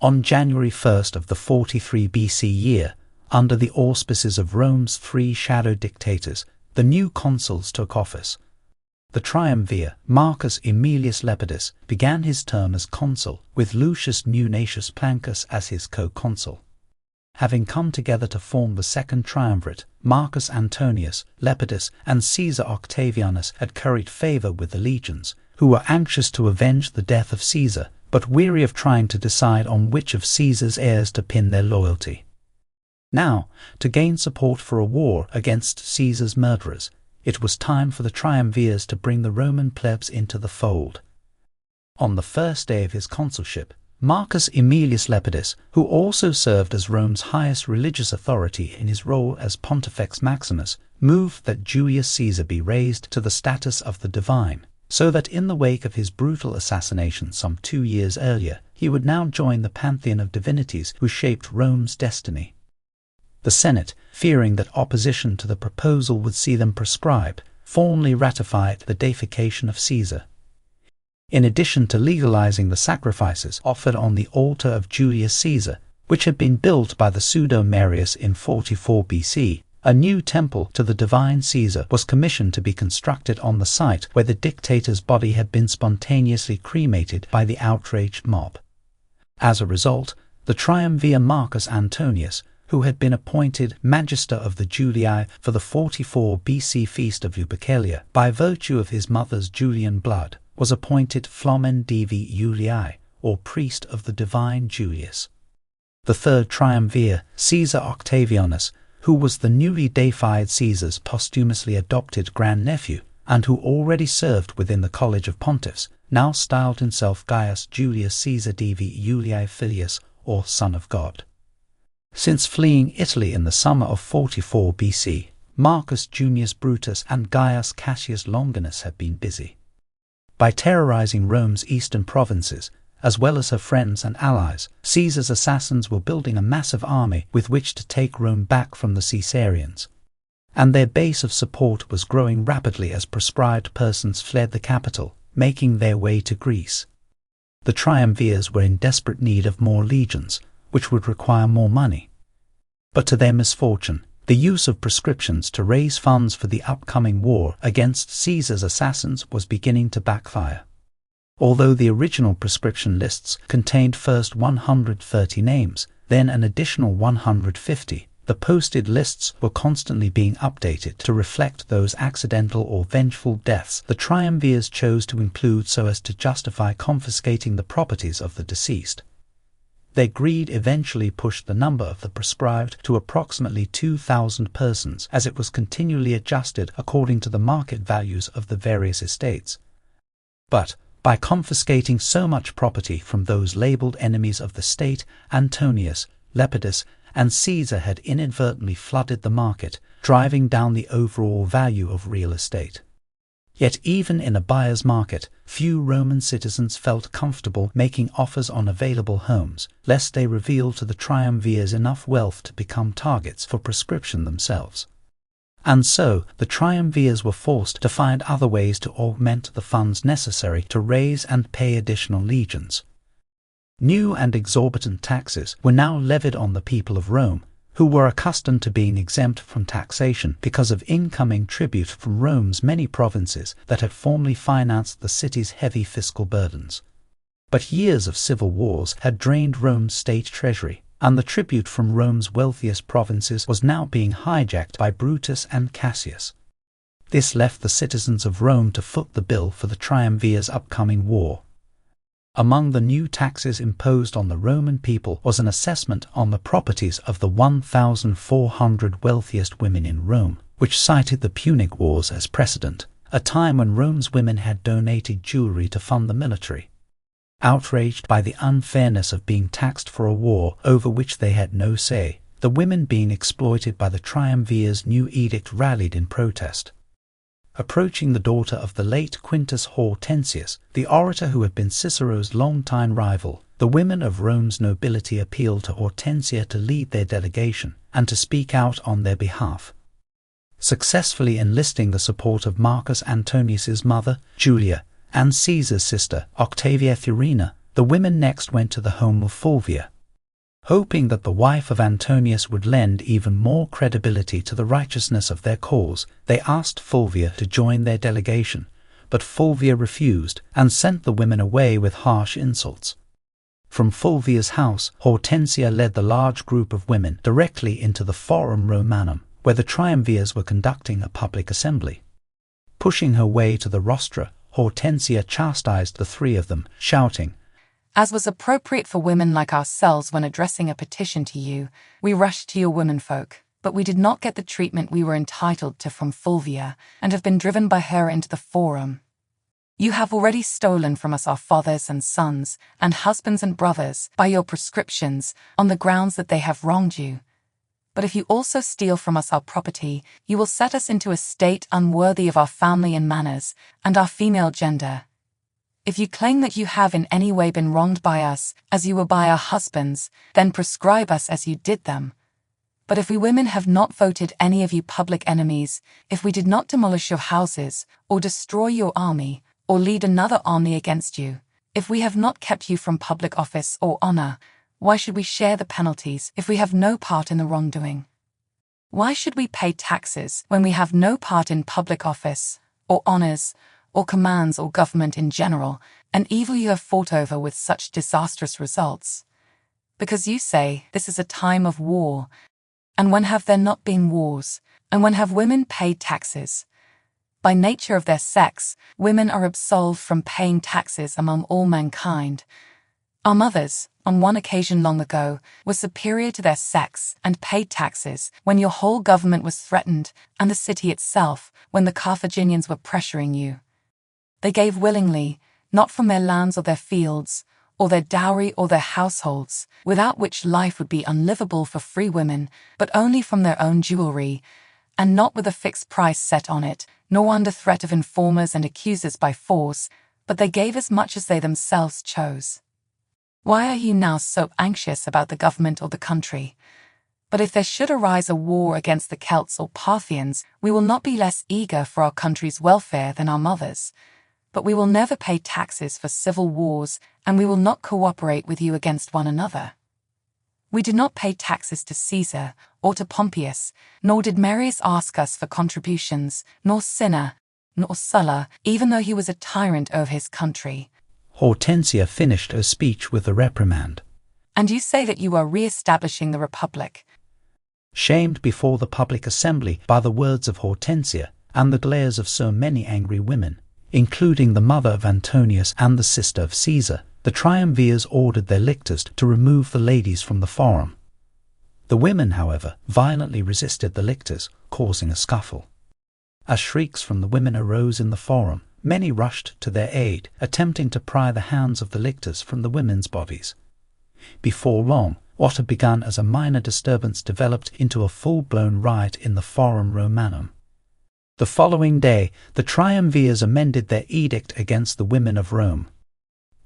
On January 1st of the 43 BC year, under the auspices of Rome's three shadow dictators, the new consuls took office. The triumvir, Marcus Aemilius Lepidus, began his term as consul, with Lucius Munatius Plancus as his co-consul. Having come together to form the second triumvirate, Marcus Antonius, Lepidus, and Caesar Octavianus had curried favor with the legions, who were anxious to avenge the death of Caesar, but weary of trying to decide on which of Caesar's heirs to pin their loyalty. Now, to gain support for a war against Caesar's murderers, it was time for the triumvirs to bring the Roman plebs into the fold. On the first day of his consulship, Marcus Aemilius Lepidus, who also served as Rome's highest religious authority in his role as Pontifex Maximus, moved that Julius Caesar be raised to the status of the divine, so that in the wake of his brutal assassination some 2 years earlier, he would now join the pantheon of divinities who shaped Rome's destiny. The Senate, fearing that opposition to the proposal would see them proscribed, formally ratified the deification of Caesar. In addition to legalizing the sacrifices offered on the altar of Julius Caesar, which had been built by the pseudo-Marius in 44 BC, a new temple to the divine Caesar was commissioned to be constructed on the site where the dictator's body had been spontaneously cremated by the outraged mob. As a result, the triumvir Marcus Antonius, who had been appointed Magister of the Julii for the 44 BC feast of Lupercalia by virtue of his mother's Julian blood, was appointed Flamen Divi Julii, or priest of the divine Julius. The third triumvir, Caesar Octavianus, who was the newly deified Caesar's posthumously adopted grandnephew, and who already served within the College of Pontiffs, now styled himself Gaius Julius Caesar Divi Julii Filius, or Son of God. Since fleeing Italy in the summer of 44 BC, Marcus Junius Brutus and Gaius Cassius Longinus had been busy. By terrorizing Rome's eastern provinces, as well as her friends and allies, Caesar's assassins were building a massive army with which to take Rome back from the Caesarians. And their base of support was growing rapidly as proscribed persons fled the capital, making their way to Greece. The triumvirs were in desperate need of more legions, which would require more money. But to their misfortune, the use of prescriptions to raise funds for the upcoming war against Caesar's assassins was beginning to backfire. Although the original prescription lists contained first 130 names, then an additional 150, the posted lists were constantly being updated to reflect those accidental or vengeful deaths the triumvirs chose to include so as to justify confiscating the properties of the deceased. Their greed eventually pushed the number of the proscribed to approximately 2,000 persons, as it was continually adjusted according to the market values of the various estates. But, by confiscating so much property from those labeled enemies of the state, Antonius, Lepidus, and Caesar had inadvertently flooded the market, driving down the overall value of real estate. Yet even in a buyer's market, few Roman citizens felt comfortable making offers on available homes, lest they reveal to the triumvirs enough wealth to become targets for prescription themselves. And so, the triumvirs were forced to find other ways to augment the funds necessary to raise and pay additional legions. New and exorbitant taxes were now levied on the people of Rome, who were accustomed to being exempt from taxation because of incoming tribute from Rome's many provinces that had formerly financed the city's heavy fiscal burdens. But years of civil wars had drained Rome's state treasury, and the tribute from Rome's wealthiest provinces was now being hijacked by Brutus and Cassius. This left the citizens of Rome to foot the bill for the triumvir's upcoming war. Among the new taxes imposed on the Roman people was an assessment on the properties of the 1,400 wealthiest women in Rome, which cited the Punic Wars as precedent, a time when Rome's women had donated jewelry to fund the military. Outraged by the unfairness of being taxed for a war over which they had no say, the women being exploited by the triumvir's new edict rallied in protest. Approaching the daughter of the late Quintus Hortensius, the orator who had been Cicero's longtime rival, the women of Rome's nobility appealed to Hortensia to lead their delegation and to speak out on their behalf. Successfully enlisting the support of Marcus Antonius's mother, Julia, and Caesar's sister, Octavia Thurina, The women next went to the home of Fulvia. Hoping that the wife of Antonius would lend even more credibility to the righteousness of their cause, they asked Fulvia to join their delegation, but Fulvia refused and sent the women away with harsh insults. From Fulvia's house, Hortensia led the large group of women directly into the Forum Romanum, where the triumvirs were conducting a public assembly. Pushing her way to the rostra, Hortensia chastised the three of them, shouting, "As was appropriate for women like ourselves when addressing a petition to you, we rushed to your womenfolk, but we did not get the treatment we were entitled to from Fulvia, and have been driven by her into the Forum. You have already stolen from us our fathers and sons, and husbands and brothers, by your prescriptions, on the grounds that they have wronged you. But if you also steal from us our property, you will set us into a state unworthy of our family and manners, and our female gender. If you claim that you have in any way been wronged by us, as you were by our husbands, then prescribe us as you did them. But if we women have not voted any of you public enemies, if we did not demolish your houses, or destroy your army, or lead another army against you, if we have not kept you from public office or honor, why should we share the penalties if we have no part in the wrongdoing? Why should we pay taxes when we have no part in public office, or honors, or commands or government in general, an evil you have fought over with such disastrous results? Because you say this is a time of war, and when have there not been wars, and when have women paid taxes? By nature of their sex, women are absolved from paying taxes among all mankind. Our mothers, on one occasion long ago, were superior to their sex and paid taxes when your whole government was threatened, and the city itself, when the Carthaginians were pressuring you. They gave willingly, not from their lands or their fields, or their dowry or their households, without which life would be unlivable for free women, but only from their own jewelry, and not with a fixed price set on it, nor under threat of informers and accusers by force, but they gave as much as they themselves chose. Why are you now so anxious about the government or the country? But if there should arise a war against the Celts or Parthians, we will not be less eager for our country's welfare than our mothers. But we will never pay taxes for civil wars, and we will not cooperate with you against one another. We did not pay taxes to Caesar or to Pompeius, nor did Marius ask us for contributions, nor Cinna, nor Sulla, even though he was a tyrant over his country." Hortensia finished her speech with a reprimand. "And you say that you are re-establishing the Republic." Shamed before the public assembly by the words of Hortensia and the glares of so many angry women, including the mother of Antonius and the sister of Caesar, the triumvirs ordered their lictors to remove the ladies from the forum. The women, however, violently resisted the lictors, causing a scuffle. As shrieks from the women arose in the forum, many rushed to their aid, attempting to pry the hands of the lictors from the women's bodies. Before long, what had begun as a minor disturbance developed into a full-blown riot in the Forum Romanum. The following day, the triumvirs amended their edict against the women of Rome.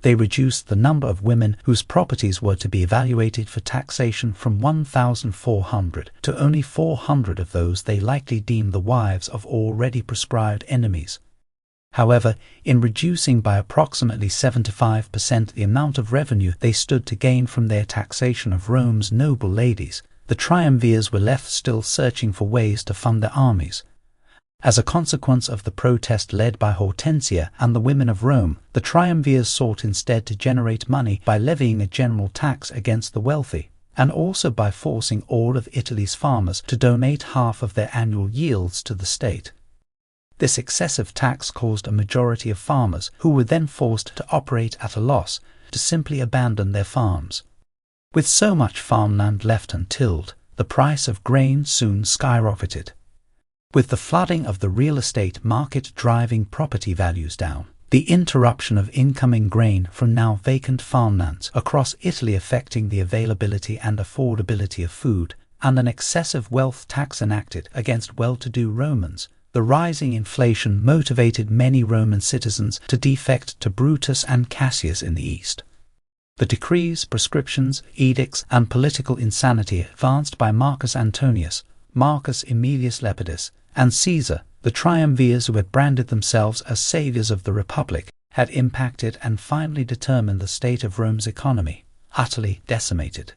They reduced the number of women whose properties were to be evaluated for taxation from 1,400 to only 400 of those they likely deemed the wives of already proscribed enemies. However, in reducing by approximately 75% the amount of revenue they stood to gain from their taxation of Rome's noble ladies, the triumvirs were left still searching for ways to fund their armies. As a consequence of the protest led by Hortensia and the women of Rome, the triumvirs sought instead to generate money by levying a general tax against the wealthy, and also by forcing all of Italy's farmers to donate half of their annual yields to the state. This excessive tax caused a majority of farmers, who were then forced to operate at a loss, to simply abandon their farms. With so much farmland left untilled, the price of grain soon skyrocketed. With the flooding of the real estate market driving property values down, the interruption of incoming grain from now vacant farmlands across Italy affecting the availability and affordability of food, and an excessive wealth tax enacted against well-to-do Romans, the rising inflation motivated many Roman citizens to defect to Brutus and Cassius in the east. The decrees, prescriptions, edicts, and political insanity advanced by Marcus Antonius, Marcus Aemilius Lepidus, and Caesar, the triumvirs who had branded themselves as saviors of the Republic, had impacted and finally determined the state of Rome's economy, utterly decimated.